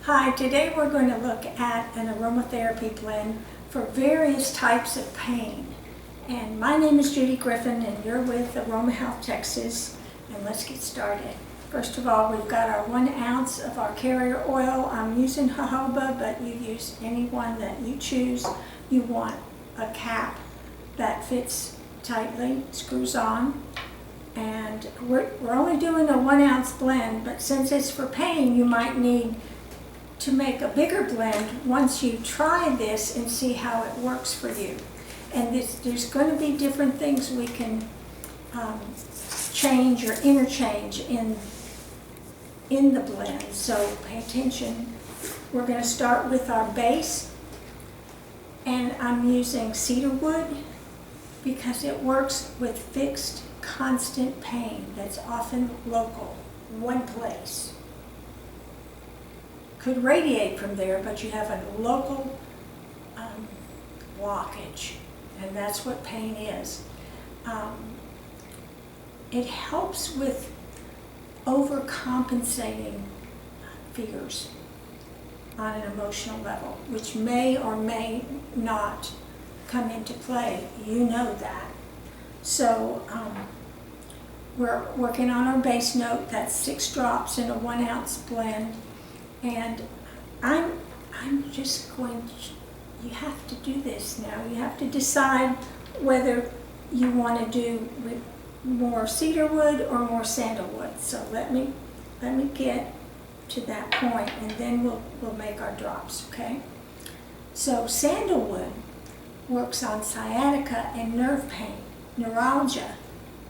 Hi, today we're going to look at an aromatherapy blend for various types of pain. And my name is Judy Griffin and you're with Aroma Health Texas, and let's get started. First of all, we've got our 1 ounce of our carrier oil. I'm using jojoba, but you use any one that you choose. You want a cap that fits tightly, screws on. And we're only doing a 1 ounce blend, but since it's for pain, you might need to make a bigger blend once you try this and see how it works for you. And there's going to be different things we can change or interchange in the blend, so pay attention. We're going to start with our base, and I'm using cedar wood because it works with fixed, constant pain that's often local, one place. Could radiate from there, but you have a local blockage, and that's what pain is. It helps with overcompensating fears on an emotional level, which may or may not come into play. You know that. So we're working on our base note. That's 6 drops in a 1 ounce blend. And I'm just going to, you have to do this now. You have to decide whether you want to do more cedar wood or more sandalwood. So let me get to that point, and then we'll make our drops, okay? So sandalwood works on sciatica and nerve pain, neuralgia,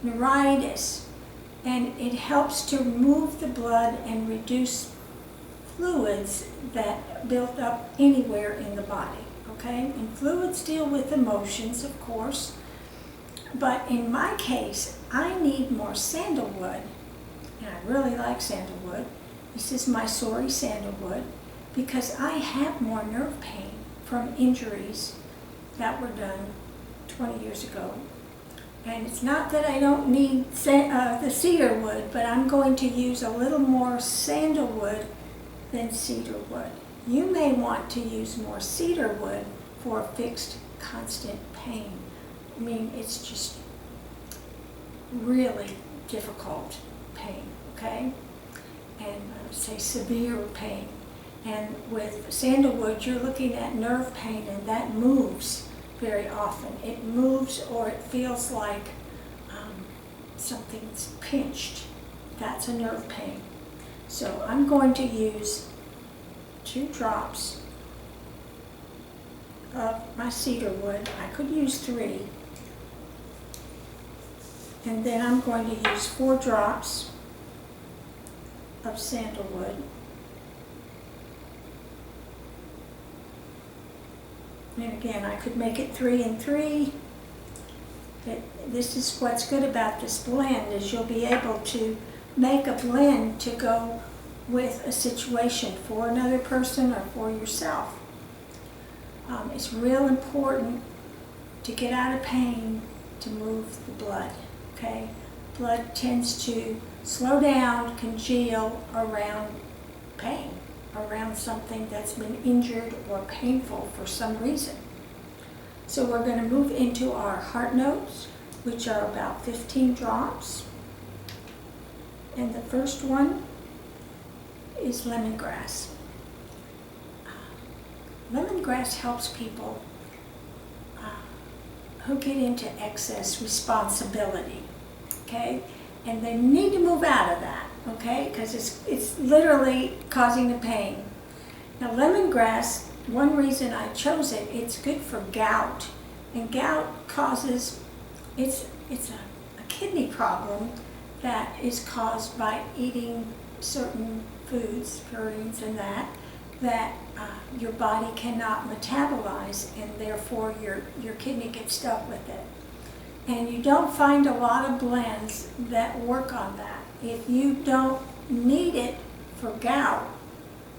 neuritis, and it helps to move the blood and reduce fluids that build up anywhere in the body, okay? And fluids deal with emotions, of course, but in my case, I need more sandalwood, and I really like sandalwood. This is my Mysore sandalwood because I have more nerve pain from injuries that were done 20 years ago. And it's not that I don't need the cedar wood, but I'm going to use a little more sandalwood than cedar wood. You may want to use more cedar wood for fixed, constant pain. I mean, it's just really difficult pain, okay? And I would say severe pain. And with sandalwood, you're looking at nerve pain, and that moves very often. It moves, or it feels like something's pinched. That's a nerve pain. So I'm going to use 2 drops of my cedar wood. I could use 3. And then I'm going to use 4 drops of sandalwood. And again, I could make it 3 and 3. This is what's good about this blend, is you'll be able to make a blend to go with a situation for another person or for yourself. It's real important to get out of pain to move the blood, okay? Blood tends to slow down, congeal around pain, around something that's been injured or painful for some reason. So we're going to move into our heart notes, which are about 15 drops. And the first one is lemongrass. Lemongrass helps people who get into excess responsibility, okay? And they need to move out of that, okay? Because it's literally causing the pain. Now lemongrass, one reason I chose it, it's good for gout. And gout causes, it's a kidney problem that is caused by eating certain foods, purines and that your body cannot metabolize, and therefore your kidney gets stuck with it. And you don't find a lot of blends that work on that. If you don't need it for gout,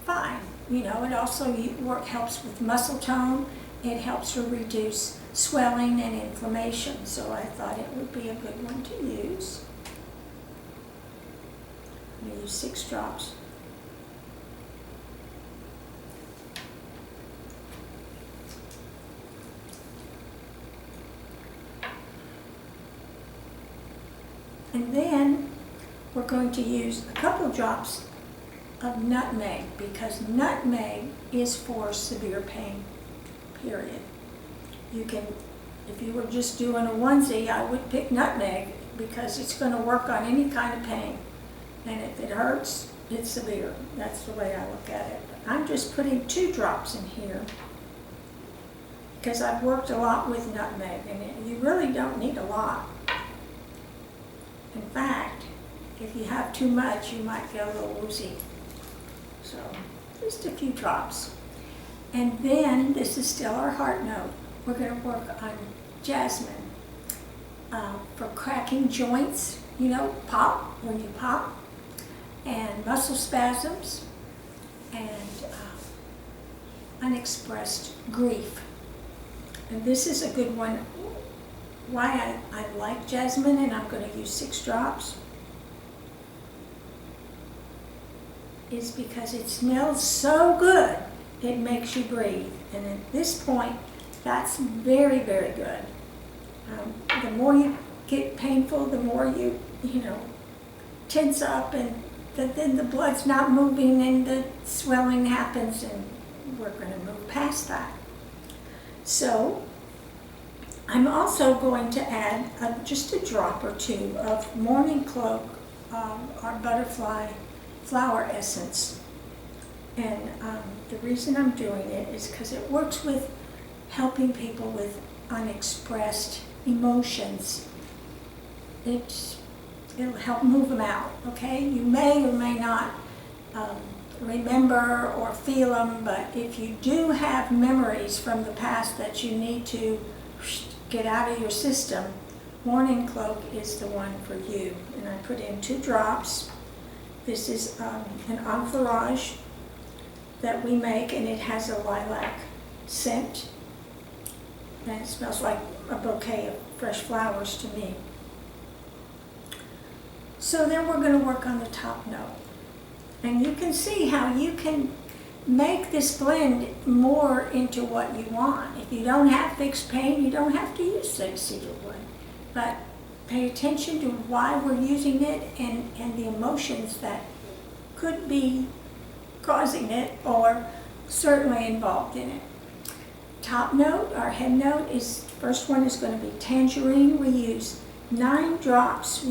fine. You know, it also helps with muscle tone. It helps to reduce swelling and inflammation. So I thought it would be a good one to use. I'm going to use 6 drops. And then we're going to use a couple drops of nutmeg, because nutmeg is for severe pain, period. You can, if you were just doing a onesie, I would pick nutmeg because it's going to work on any kind of pain. And if it hurts, it's severe. That's the way I look at it. I'm just putting 2 drops in here because I've worked a lot with nutmeg, and you really don't need a lot. In fact, if you have too much, you might get a little woozy. So just a few drops. And then, this is still our heart note, we're going to work on jasmine for cracking joints, you know, pop, when you pop, and muscle spasms, and unexpressed grief. And this is a good one. Why I like jasmine, and I'm going to use 6 drops, is because it smells so good, it makes you breathe. And at this point, that's very, very good. The more you get painful, the more you tense up, and then the blood's not moving and the swelling happens, and we're going to move past that. So I'm also going to add just a drop or 2 of Morning Cloak, our butterfly flower essence. And the reason I'm doing it is because it works with helping people with unexpressed emotions. It'll help move them out, okay? You may or may not remember or feel them, but if you do have memories from the past that you need to get out of your system, Morning Cloak is the one for you. And I put in 2 drops. This is an enfleurage that we make, and it has a lilac scent, and it smells like a bouquet of fresh flowers to me. So then we're going to work on the top note. And you can see how you can make this blend more into what you want. If you don't have fixed pain, you don't have to use cedarwood. But pay attention to why we're using it and the emotions that could be causing it or certainly involved in it. Top note, our head note, is, first one is going to be tangerine. We use 9 drops of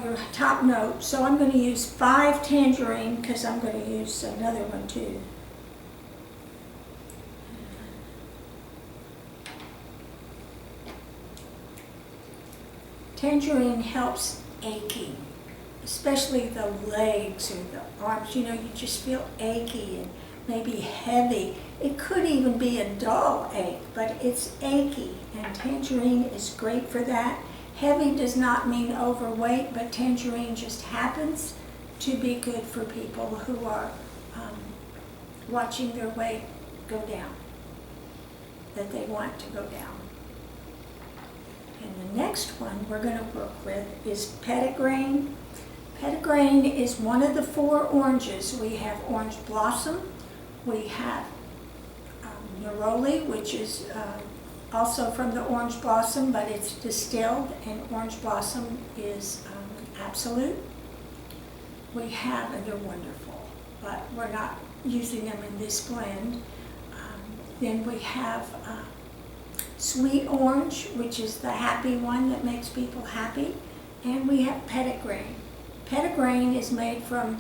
your top note. So I'm going to use 5 tangerine because I'm going to use another one too. Tangerine helps aching, especially the legs or the arms. You just feel achy and maybe heavy. It could even be a dull ache, but it's achy, and tangerine is great for that. Heavy does not mean overweight, but tangerine just happens to be good for people who are watching their weight go down, that they want to go down. And the next one we're going to work with is Petitgrain. Petitgrain is one of the 4 oranges. We have Orange Blossom, we have Neroli, which is also from the Orange Blossom, but it's distilled, and Orange Blossom is absolute. We have, and they're wonderful, but we're not using them in this blend. Then we have Sweet Orange, which is the happy one that makes people happy, and we have Petitgrain. Petitgrain is made from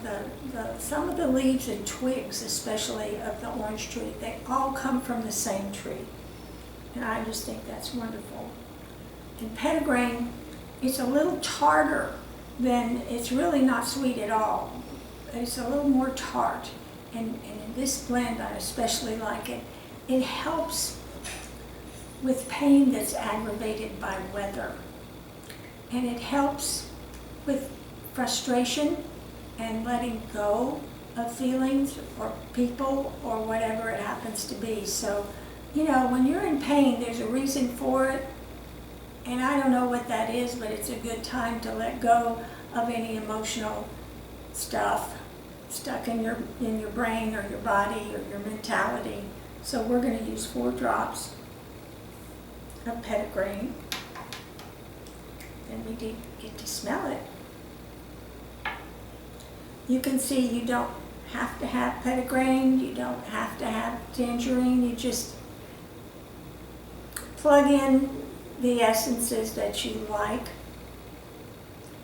some of the leaves and twigs, especially of the orange tree. They all come from the same tree, and I just think that's wonderful. And Petitgrain, it's a little tartar than, it's really not sweet at all. It's a little more tart, and in this blend I especially like it. It helps with pain that's aggravated by weather, and it helps with frustration and letting go of feelings or people or whatever it happens to be. So, when you're in pain, there's a reason for it, and I don't know what that is, but it's a good time to let go of any emotional stuff stuck in your brain or your body or your mentality. So we're going to use 4 drops of petitgrain, then we get to smell it. You can see you don't have to have petitgrain, you don't have to have tangerine, you just plug in the essences that you like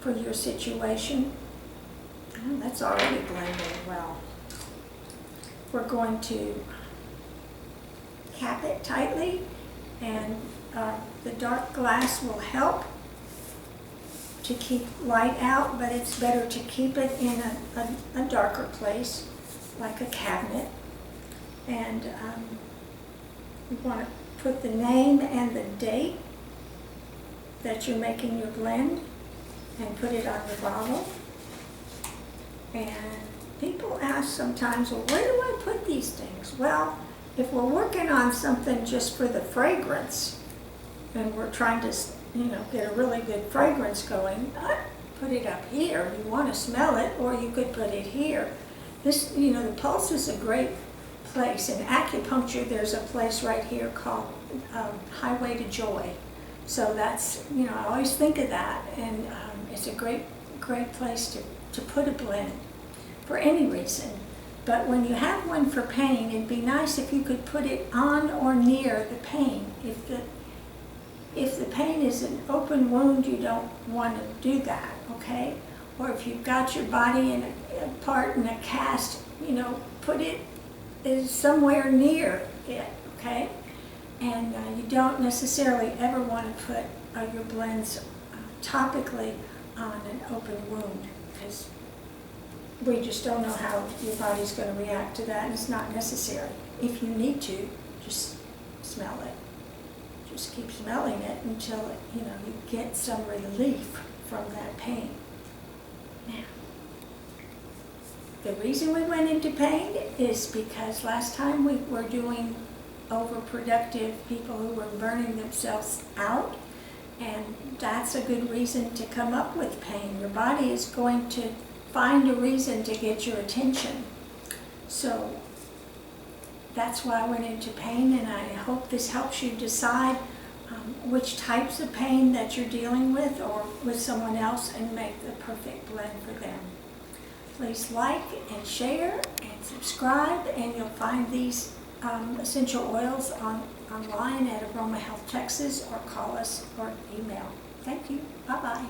for your situation. Oh, that's already blended well. We're going to cap it tightly, and the dark glass will help to keep light out, but it's better to keep it in a darker place, like a cabinet. And you want to put the name and the date that you're making your blend and put it on the bottle. And people ask sometimes, well, where do I put these things? Well, if we're working on something just for the fragrance and we're trying to, get a really good fragrance going, put it up here. You want to smell it, or you could put it here. This, the pulse is a great place. In acupuncture, there's a place right here called Highway to Joy. So that's, I always think of that, and it's a great place to put a blend for any reason. But when you have one for pain, it'd be nice if you could put it on or near the pain. If the pain is an open wound, you don't want to do that, okay? Or if you've got your body in a part in a cast, put it somewhere near it, okay? And you don't necessarily ever want to put your blends topically on an open wound, because we just don't know how your body's going to react to that, and it's not necessary. If you need to, just smell it. Just keep smelling it until you get some relief from that pain. Now, the reason we went into pain is because last time we were doing overproductive people who were burning themselves out, and that's a good reason to come up with pain. Your body is going to find a reason to get your attention. So that's why I went into pain, and I hope this helps you decide which types of pain that you're dealing with or with someone else, and make the perfect blend for them. Please like and share and subscribe, and you'll find these essential oils online at Aroma Health Texas, or call us or email. Thank you. Bye-bye.